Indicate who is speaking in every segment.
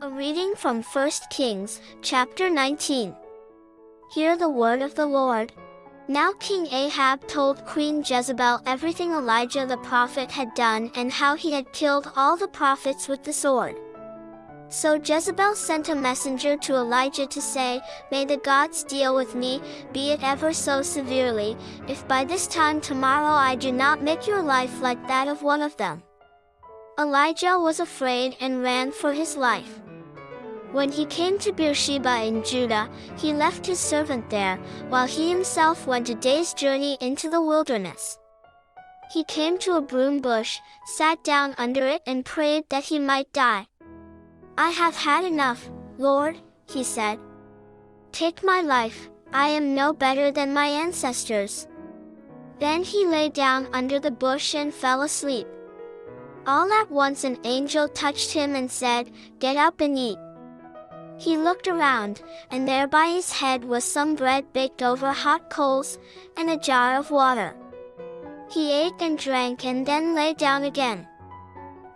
Speaker 1: A reading from 1 Kings, chapter 19. Hear the word of the Lord. Now King Ahab told Queen Jezebel everything Elijah the prophet had done and how he had killed all the prophets with the sword. So Jezebel sent a messenger to Elijah to say, "May the gods deal with me, be it ever so severely, if by this time tomorrow I do not make your life like that of one of them." Elijah was afraid and ran for his life. When he came to Beersheba in Judah, he left his servant there, while he himself went a day's journey into the wilderness. He came to a broom bush, sat down under it and prayed that he might die. "I have had enough, Lord," he said. "Take my life, I am no better than my ancestors." Then he lay down under the bush and fell asleep. All at once an angel touched him and said, "Get up and eat." He looked around, and there by his head was some bread baked over hot coals, and a jar of water. He ate and drank and then lay down again.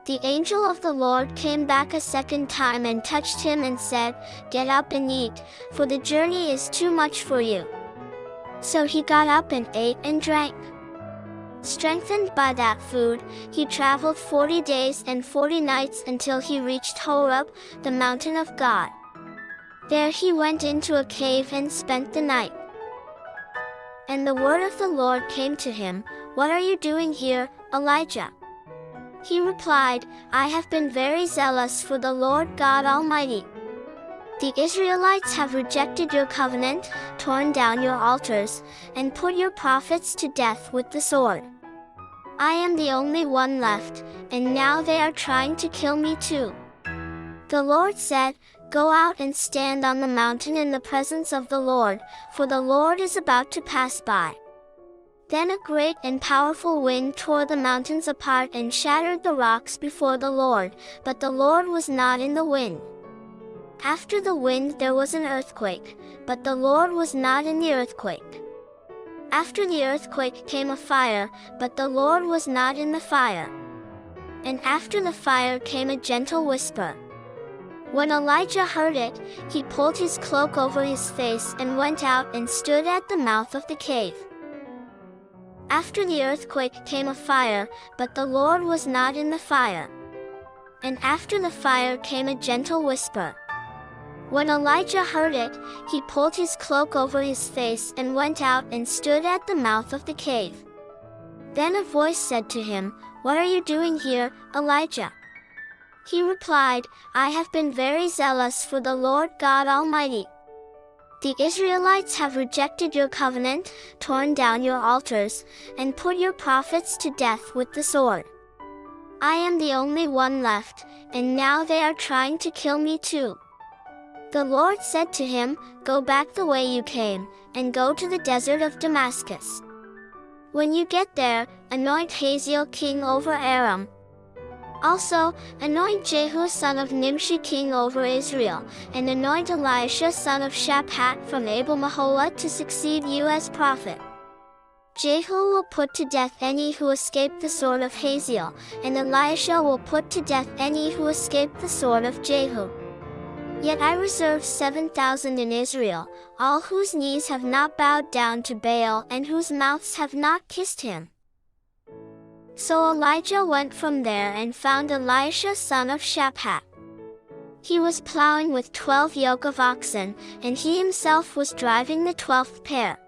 Speaker 1: The angel of the Lord came back a second time and touched him and said, "Get up and eat, for the journey is too much for you." So he got up and ate and drank. Strengthened by that food, he traveled 40 days and 40 nights until he reached Horeb, the mountain of God. There he went into a cave and spent the night. And the word of the Lord came to him, "What are you doing here, Elijah?" He replied, "I have been very zealous for the Lord God Almighty. The Israelites have rejected your covenant, torn down your altars, and put your prophets to death with the sword. I am the only one left, and now they are trying to kill me too." The Lord said, "Go out and stand on the mountain in the presence of the Lord, for the Lord is about to pass by." Then a great and powerful wind tore the mountains apart and shattered the rocks before the Lord, but the Lord was not in the wind. After the wind there was an earthquake, but the Lord was not in the earthquake. After the earthquake came a fire, but the Lord was not in the fire. And after the fire came a gentle whisper. When Elijah heard it, he pulled his cloak over his face and went out and stood at the mouth of the cave. After the earthquake came a fire, but the Lord was not in the fire. And after the fire came a gentle whisper. When Elijah heard it, he pulled his cloak over his face and went out and stood at the mouth of the cave. Then a voice said to him, "What are you doing here, Elijah?" He replied, "I have been very zealous for the Lord God Almighty. The Israelites have rejected your covenant, torn down your altars, and put your prophets to death with the sword. I am the only one left, and now they are trying to kill me too." The Lord said to him, "Go back the way you came, and go to the desert of Damascus. When you get there, anoint Hazael king over Aram. Also, anoint Jehu son of Nimshi king over Israel, and anoint Elisha son of Shaphat from Abel-Meholah to succeed you as prophet. Jehu will put to death any who escape the sword of Hazael, and Elisha will put to death any who escape the sword of Jehu. Yet I reserve 7,000 in Israel, all whose knees have not bowed down to Baal and whose mouths have not kissed him." So Elijah went from there and found Elisha son of Shaphat. He was plowing with 12 yoke of oxen, and he himself was driving the 12th pair.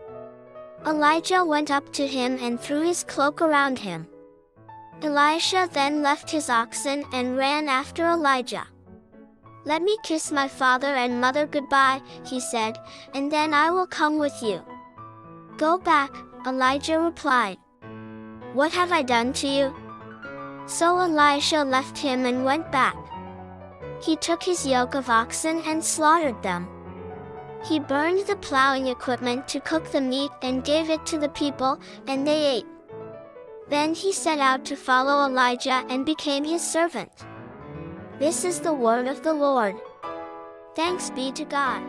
Speaker 1: Elijah went up to him and threw his cloak around him. Elisha then left his oxen and ran after Elijah. "Let me kiss my father and mother goodbye," he said, "and then I will come with you." "Go back," Elijah replied. "What have I done to you?" So Elisha left him and went back. He took his yoke of oxen and slaughtered them. He burned the plowing equipment to cook the meat and gave it to the people, and they ate. Then he set out to follow Elijah and became his servant. This is the word of the Lord. Thanks be to God.